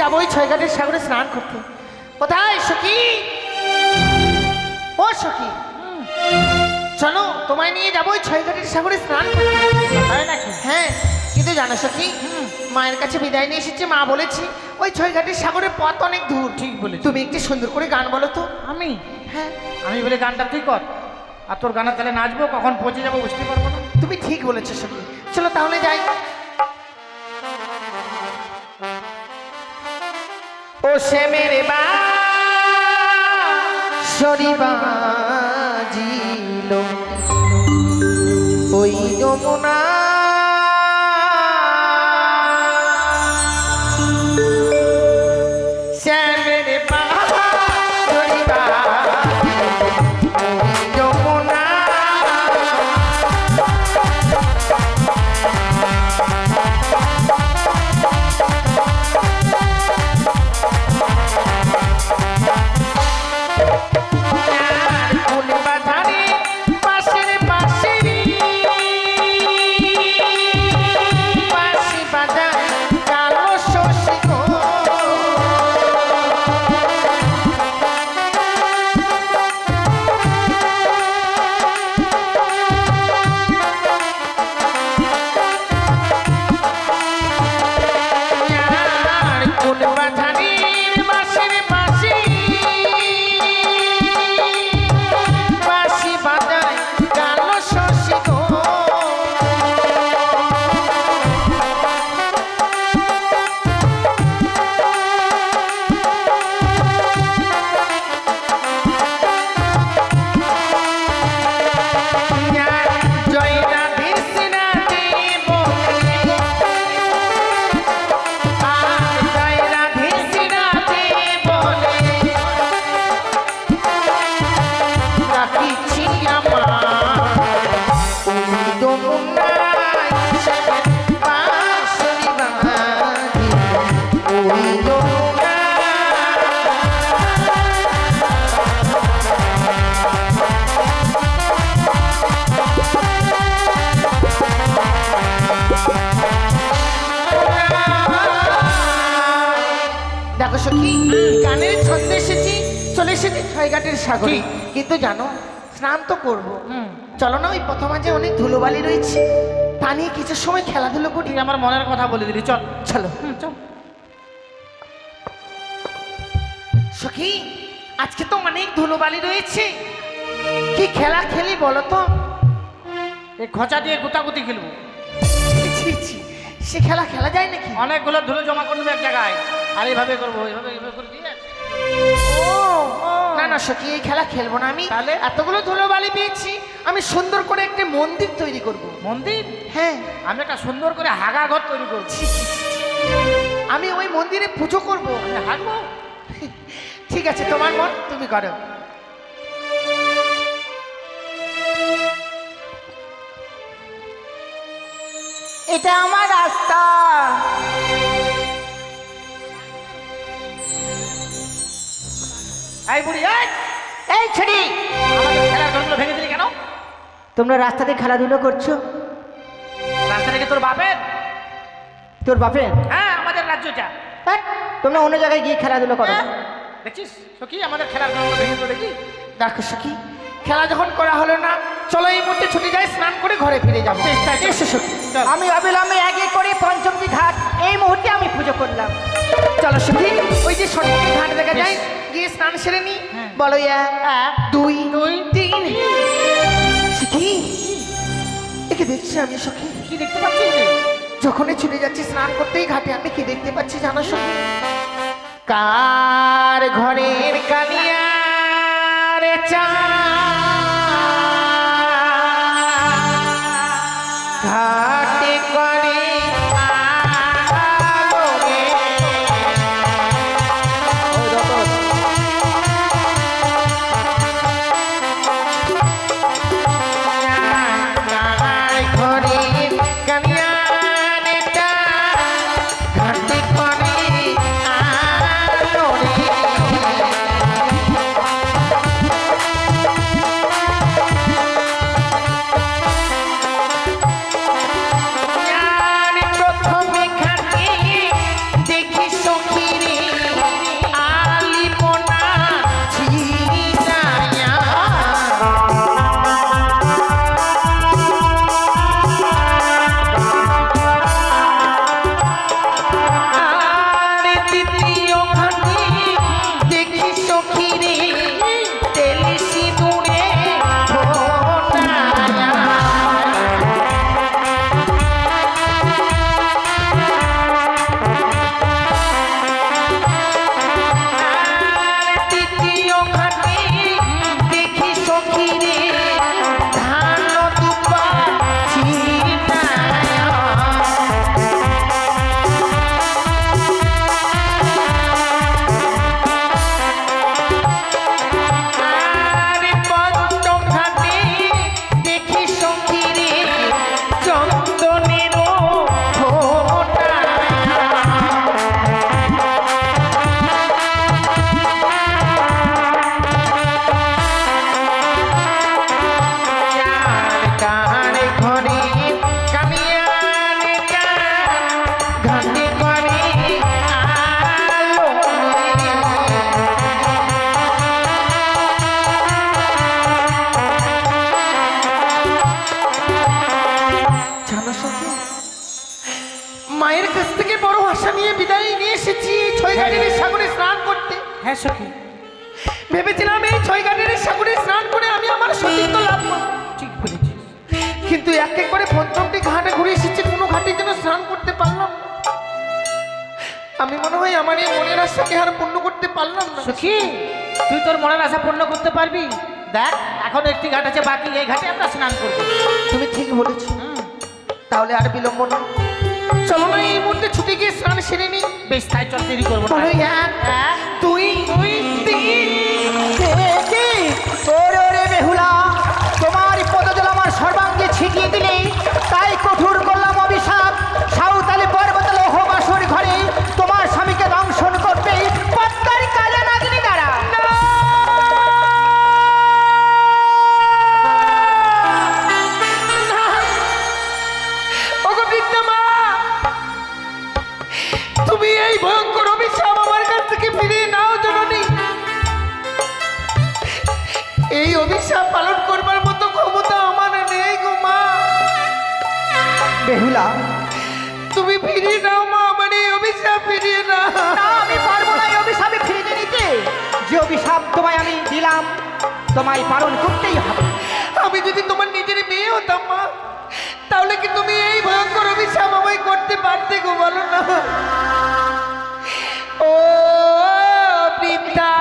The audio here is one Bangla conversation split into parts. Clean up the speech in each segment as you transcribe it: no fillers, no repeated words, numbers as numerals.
যাবো ওই ছয়ঘাটের সাগরে স্নান করতে। কোথায় সখী? ও সখী, চলো তোমায় নিয়ে যাবো ওই ছয়ঘাটের সাগরে স্নান করতে। তাই নাকি? হ্যাঁ, কিন্তু জানো সখী, মায়ের কাছে বিদায় নিয়ে এসেছে। মা বলেছি ওই ছয়ঘাটের সাগরের পথ অনেক দূর। ঠিক বলেছি। তুমি একটু সুন্দর করে গান বলো তো। আমি হ্যাঁ, আমি বলে গানটা তুই কর, আর তোর গানের তালে নাচবো, কখন পৌঁছে যাবো বুঝতে পারবো না। তুমি ঠিক বলেছো সখী, চলো তাহলে যাই। ও সে মেরে বা সরিবাজিল ওই যমুনা শ্যামের বা গানের ছন্দে এসেছি, চলে এসেছি ছয়ঘাটের সাগরে। কিন্তু জানো, স্নান তো করবো। চলো না, ওই প্রথম মাঝে অনেক ধুলোবালি রয়েছে, তা নিয়ে কিছু সময় খেলাধুলো করি। আমার মনের কথা বলে দিলি, চল চলো। চল। সখী, আজকে তো অনেক ধুলোবালি রয়েছে, কি খেলা খেলি বলো তো? এই খোঁচা দিয়ে গুতাগুতি খেলবো। ছি, ছি, সে খেলা খেলা যায় নাকি? অনেকগুলো ধুলো জমা করবো এক জায়গায়, আর এইভাবে করবো, এইভাবে করে দিয়ে। ও না না সখী, এই খেলা খেলবো না আমি। তাহলে? এতগুলো ধুলোবালি পেয়েছি, আমি সুন্দর করে একটা মন্দির তৈরি করব। মন্দির? হ্যাঁ, আমি একটা সুন্দর করে হাগা ঘর তৈরি করবো। আমি ওই মন্দিরে পুজো করব। হাগবো? ঠিক আছে, তোমার মন, তুমি করো। এটা আমার রাস্তা। এই বুড়ি, এই ছেড়ি, আমাদের খেলার ঘরগুলো ভেঙে দিলি কেন? তোমরা রাস্তাতে খেলাধুলো করছো? রাস্তা থেকে তোর বাপের? তোর বাপের? হ্যাঁ, আমাদের রাজ্যটা। তোমরা অন্য জায়গায় গিয়ে খেলাধুলো করো। দেখছিস সখী, আমাদের খেলার ঘরগুলো ভেঙে তো দেখি। দেখো সখী, খেলা যখন করা হলো না, চলো এই মুহূর্তে ছুটি যাই, স্নান করে ঘরে ফিরে যাবো। এসো সখী, আমি অবিলম্বে আগে করে পঞ্চমী ঘাট এই মুহূর্তে আমি পুজো করলাম। চলো সখী, ওই যে সঠিক ঘাট দেখা যায়, গিয়ে স্নান সেরে নি। বলো, 1 2 3। সখী, একে দেখছি আমি। সখী, কি দেখতে পাচ্ছিস? যখনই ছুটে যাচ্ছি স্নান করতেই ঘাটে, আমি কি দেখতে পাচ্ছি জানো সখী? কার ঘরের কালিয়া রে চা ঘাটে করে আলো রে। কার ঘরের কালিয়া রে চা ঘাটে করে আলো রে। ভরসা নিয়ে বিদায় নিয়ে এসেছি ছয়ঘাটের সাগরে স্নান করতে। হ্যাঁ সখী, ভেবেছিলাম এই ছয়ঘাটের সাগরে স্নান করে আমি আমার সতীত্ব লাভ করব। ঠিক বলেছিস। কিন্তু এক এক করে পঞ্চমটি ঘাটে ঘুরে এসেছি, কোনো ঘাটে যেন স্নান করতে পারলাম না। আমি মনে হয় আমার এই মনের আশাকে আর পূর্ণ করতে পারলাম না। সখী, তুই তোর মনের আশা পূর্ণ করতে পারবি। দেখ, এখন একটি ঘাট আছে বাকি, এই ঘাটে আমরা স্নান করবো। তুমি ঠিক বলেছো, তাহলে আর বিলম্ব না, চলো না এই মুহূর্তে ছুটে গিয়ে স্নান সেরে নি। বেশ, তাই চল, দেরি করবো না। বলো, এক, দুই, তিন। ওরে বেহুলা, তোমার পদজল আমার সর্বাঙ্গে ছিটিয়ে দিলে, তাই কঠোর করলাম অভিশাপ। সাঁওতালি পর্বত লৌহ বাসর ঘরে তোমার স্বামীকে দংশন করবে পদ্মার কালে নাগিনী দ্বারা। ওগো বৃদ্ধা মা, তুমি এই ভয়ঙ্কর অভিশাপ আমার কাছ থেকে ফিরিয়ে নাও জননী। এই অভিশাপ পালন করবার মতো ক্ষমতা আমার নেই গো মা। বেহুলা, তুমি ফিরিয়ে নাও মা, আমার এই অভিশাপ ফিরিয়ে নাও। না, আমি পারবো না এই অভিশাপে ফিরিয়ে নিতে। যে অভিশাপ তোমায় আমি দিলাম, তোমায় পালন করতেই হবে। আমি যদি তোমার নিজের মেয়ে হতাম মা, তাহলে কি তুমি এই ভয়ঙ্কর অভিশাপ আমায় করতে পারতে গো, বলো না। ও পিতা,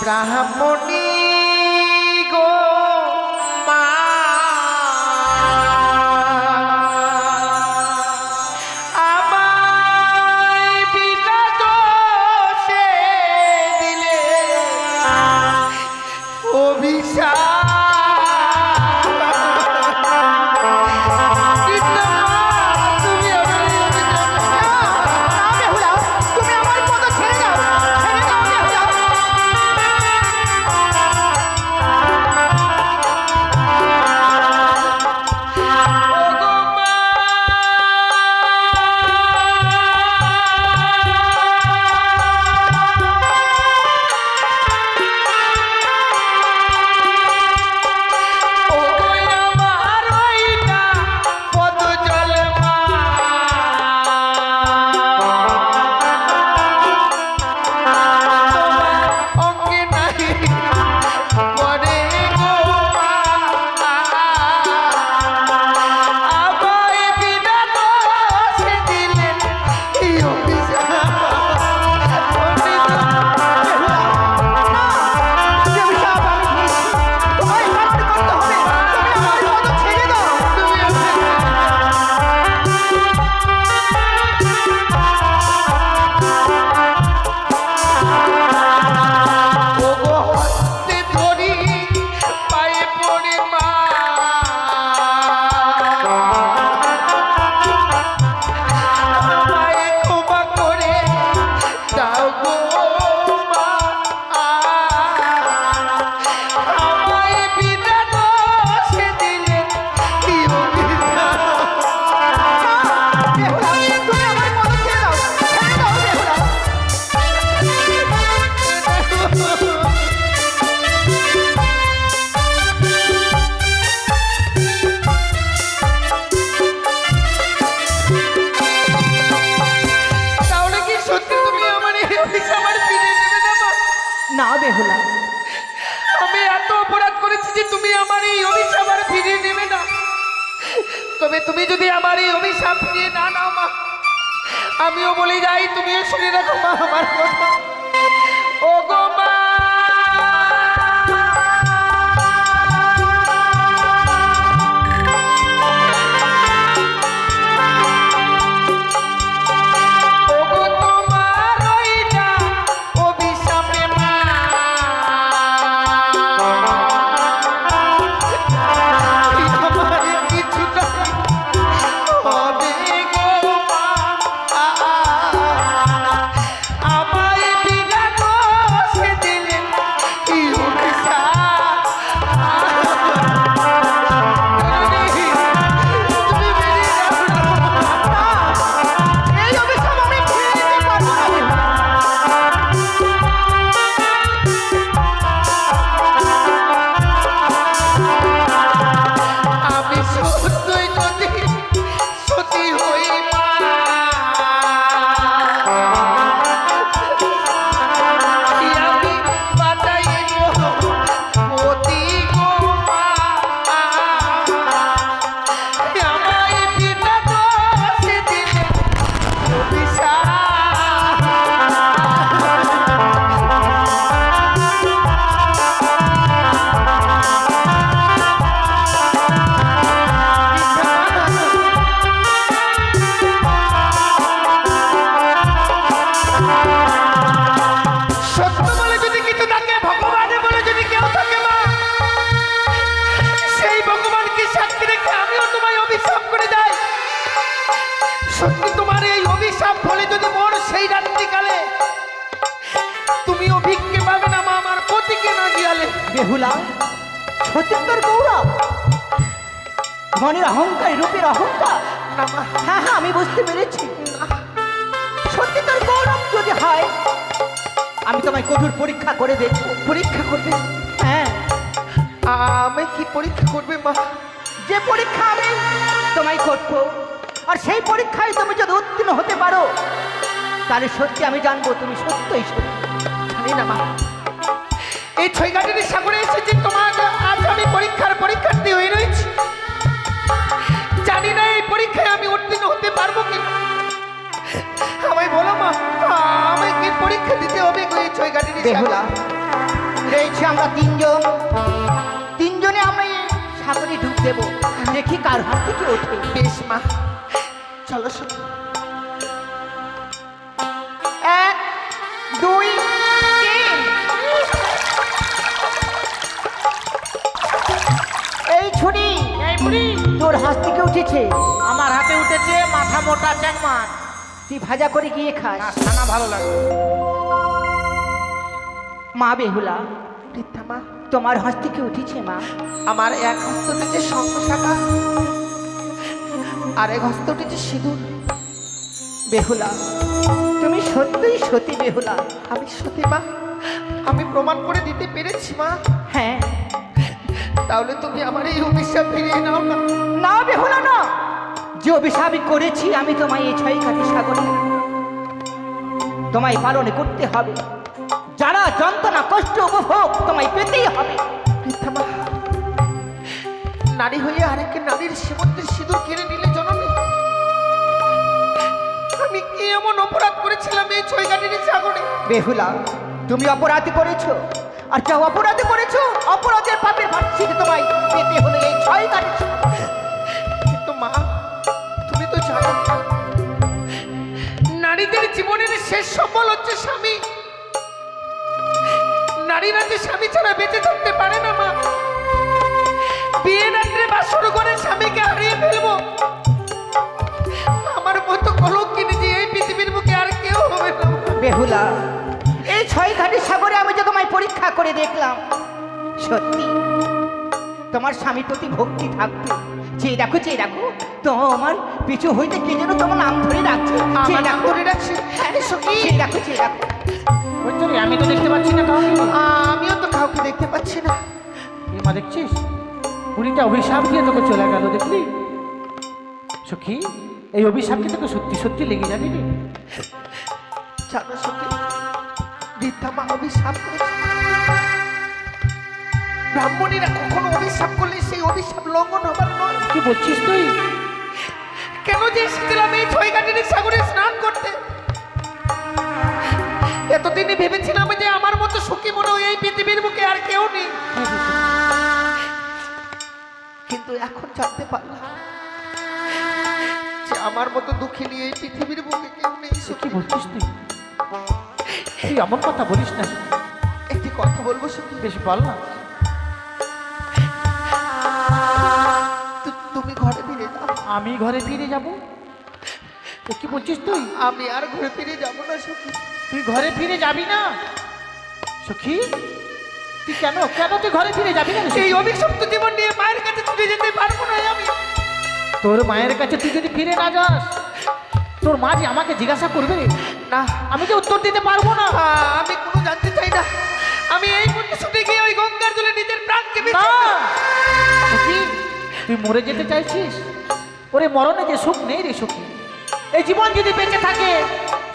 ব্রাহ্মণী গো মা, আমায় বিনা দোষে দিলে অভিশাপ। কৃষ্ণ মা, তুমি আমার এই অভিশাপ না বেহুলা, তুমি আমার পদ ছেড়ে দাও, ছেড়ে দাও বেহুলা। ওগো মা, ওগো আমার ওইটা পদজল মা, তোমার অঙ্গে নাই পরে গো মা, আমায় বিনা দোষে দিলেন এই অভিশাপ। যে অভিশাপ আমি দিয়েছি, তোমায় পালন করতে হবে। তুমি আমার পদ ছেড়ে দাও। ওগো হস্তে ধরি পায়ে পড়ে মা, আমায় ক্ষমা করে দাও গো মা, আমায় বিনা দোষে দিলেন কি অভিশাপ। বেহুলা, তুমি আমার পদ ছেড়ে দাও, ছেড়ে দাও বেহুলা। তাহলে কি সত্যি তুমি আমার এই অভিশাপ আর ফিরিয়ে দেবে না মা? না বেহুলা, আমি এত অপরাধ করেছি যে তুমি আমার এই অভিশাপ আর ফিরিয়ে নেবে না। তবে তুমি যদি আমার এই অভিশাপ ফিরিয়ে না নাও মা, আমিও বলে যাই, তুমিও শুনে রাখো মা আমার কথা। ও গো মা, ওগো তোমার ওইটা অভিশাপে মা, আমার কিছুটা হবে গো মা, আমায় বিনা দোষ বেহুলা, সত্যি তোর গৌরব, মনের অহংকার, রূপের অহংকার। না মা, হ্যাঁ হ্যাঁ, আমি বুঝতে পেরেছি। সত্যি তোর গৌরব যদি হয়, আমি তোমায় কঠোর পরীক্ষা করে দেখবো। পরীক্ষা করবে? হ্যাঁ, আমি কি পরীক্ষা করবে মা? যে পরীক্ষা আমি তোমায় করবো, আর সেই পরীক্ষায় তুমি যদি উত্তীর্ণ হতে পারো, তাহলে সত্যি আমি জানবো তুমি সত্যই সত্যি। জানি না মা, এই ছয়ঘাটের সাগরে এসেছি তোমার আজ আমি পরীক্ষার্থী হয়ে রয়েছি। জানি না এই পরীক্ষায় আমি উত্তীর্ণ হতে পারবো কিনা। আমায় বলো মা, আমায় কি পরীক্ষা দিতে হবে এই ছয়ঘাটের বেহুলা, রয়েছে আমরা তিনজনে আমরা এই সাগরে ডুব দেবো, দেখি কার হাত থেকে ওঠে। বেশ মা, চলো শুনি। 1, 2, 3। এই ছুরি এই বুড়ি, তোর হাত থেকে উঠেছে, আমার হাতে উঠেছে মাথা মোটা চ্যাংমাছ। তুই ভাজা করে গিয়ে খাস। না, খানা ভালো লাগে। মা বেহুলা, বৃদ্ধা মা, তোমার হাত থেকে উঠেছে মা। আমার এক হস্ত উঠেছে শঙ্খ শাখা, আর এক হস্ত উঠেছে সিঁদুর। বেহুলা, তুমি সত্যিই সত্যি বেহুলা। আমি সত্যি মা, আমি প্রমাণ করে দিতে পেরেছি মা। হ্যাঁ, তাহলে তুমি আমার এই অভিশাপ ফিরিয়ে নাও না। না বেহুলা না, যে অভিশাপ আমি করেছি আমি তোমায় এই ছয়ঘাটি সাগরে তোমায় পালন করতে হবে। যারা যন্ত্রণা কষ্ট উপভোগ তোমায় পেতেই হবে। বৃদ্ধা মা, নারী হয়ে আরেককে নারীর সীমন্তের সিঁদুর কিনে নিলে জননী, আমি কি এমন অপরাধ করেছিলাম এই ছয়ঘাটির সাগরে? বেহুলা, তুমি অপরাধ করেছো, আর যা অপরাধ করেছো অপরাধের পাপের ভার্সিটি তোমায় পেতে হলে এই ছয়ঘাটি। কিন্তু মা, তুমি তো জানো নারীদের জীবনের শেষ সম্বল হচ্ছে স্বামী। নারীরা যে স্বামী ছাড়া বেঁচে থাকতে পারে না মা। বিয়ে রাত্রে বাসর করে স্বামীকে হারিয়ে ফেলবো, আমার মতো কলঙ্কিনী যে এই পৃথিবীর বুকে আর কেউ হবে না। বেহুলা, এই ছয়ঘাটি সাগরে আমি যে তোমায় পরীক্ষা করে দেখলাম, সত্যি তোমার স্বামীর প্রতি ভক্তি থাকবে। চেয়ে দেখো, চেয়ে দেখো, তোমার পিছু হইতে কে যেন তোমার নাম ধরে রাখছে। আমার নাম ধরে রাখছে? চেয়ে দেখো, চেয়ে দেখো। বৈতরী, আমি তো দেখতে পাচ্ছি না কাউকে। আমিও তো কাউকে দেখতে পাচ্ছি না। এই মা, দেখছিস বুড়িটা অভিশাপ দিয়ে তোকে চলে গেল, দেখলি? সখী, এই অভিশাপ কি তোকে সত্যি সত্যি লেগে যাবে রে? জানো সত্যি, বৃদ্ধা মা অভিশাপ করেছে। ব্রাহ্মণীরা কখনো অভিশাপ করলে সেই অভিশাপ লঙ্ঘন হবার নয়। কি বলছিস তুই? কেন যে এসেছিলাম এই ছয়ঘাটির সাগরে স্নান করতে, এতদিনই ভেবেছিলাম যে আমার মতো সুখী মনে হয় এই পৃথিবীর বুকে আর কেউ নেই। কিন্তু এখন জানতে পারলাম যে আমার মতো দুঃখিনী এই পৃথিবীর বুকে কেউ নেই। কি বলছিস তুই? তুই এমন কথা বলিস না। একটি কথা বলবো সুখী? বেশ বল না। তুমি ঘরে ফিরে যাও। আমি ঘরে ফিরে যাব? কি বলছিস তুই? আমি আর ঘরে ফিরে যাব না সুখী। তুই ঘরে ফিরে যাবি না? সখী, তুই কেন কেন তুই ঘরে ফিরে যাবি না? এই অভিশপ্ত জীবন নিয়ে মায়ের কাছে ছুটে যেতে পারবো না আমি। তোর মায়ের কাছে তুই যদি ফিরে না যাস, তোর মা যে আমাকে জিজ্ঞাসা করবে না, আমি যে উত্তর দিতে পারবো না। আমি কোনো জানতে চাই না। আমি এই মুহূর্তে ছুটে গিয়ে ওই গঙ্গার জলে নিজের প্রাণকে না, বিসর্জন দেব। সখী, তুই মরে যেতে চাইছিস? ওরে মরণে যে সুখ নেই রে সখী। এই জীবন যদি বেঁচে থাকে,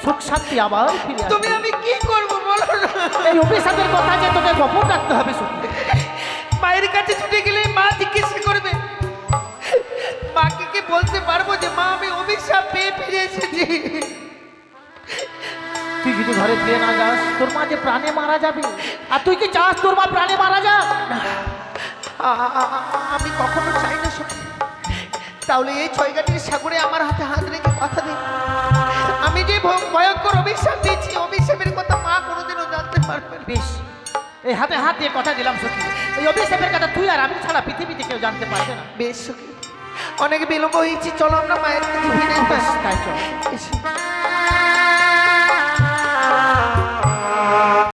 সুখ শান্তি আবার ফিরে আসবে। তুমি আমি কি করবো বলো না? এই অভিশাপের কথা যে তোকে গোপন রাখতে হবে সখী। মায়ের কাছে ছুটে গেলে মা জিজ্ঞেস করবে, মাকে কি বলতে পারবো যে মা আমি অভিশাপ পেয়ে ফিরে এসেছি? তুই যদি ঘরে ফিরে না যাস, তোর মা যে প্রাণে মারা যাবে। আর তুই কি চাস তোর মা প্রাণে মারা যাক? আমি কখনো চাই না সত্যি। তাহলে এই ছয়ঘাটির সাগরে আমার হাতে হাত রেখে কথা দিন, আমি যে ভয়ঙ্কর অভিশাপ দিয়েছি, অভিশাপের কথা মা কোনোদিনও জানতে পারবে না। বেশ, এই হাতে হাত দিয়ে কথা দিলাম সখী, এই অভিশাপের কথা তুই আর আমি ছাড়া পৃথিবীতে কেউ জানতে পারবে না। বেশ সখী, অনেক বিলম্ব হয়েছি, চলো আমরা মায়ের কাছে ফিরে বেশ, আসি। তাই চল। এসো।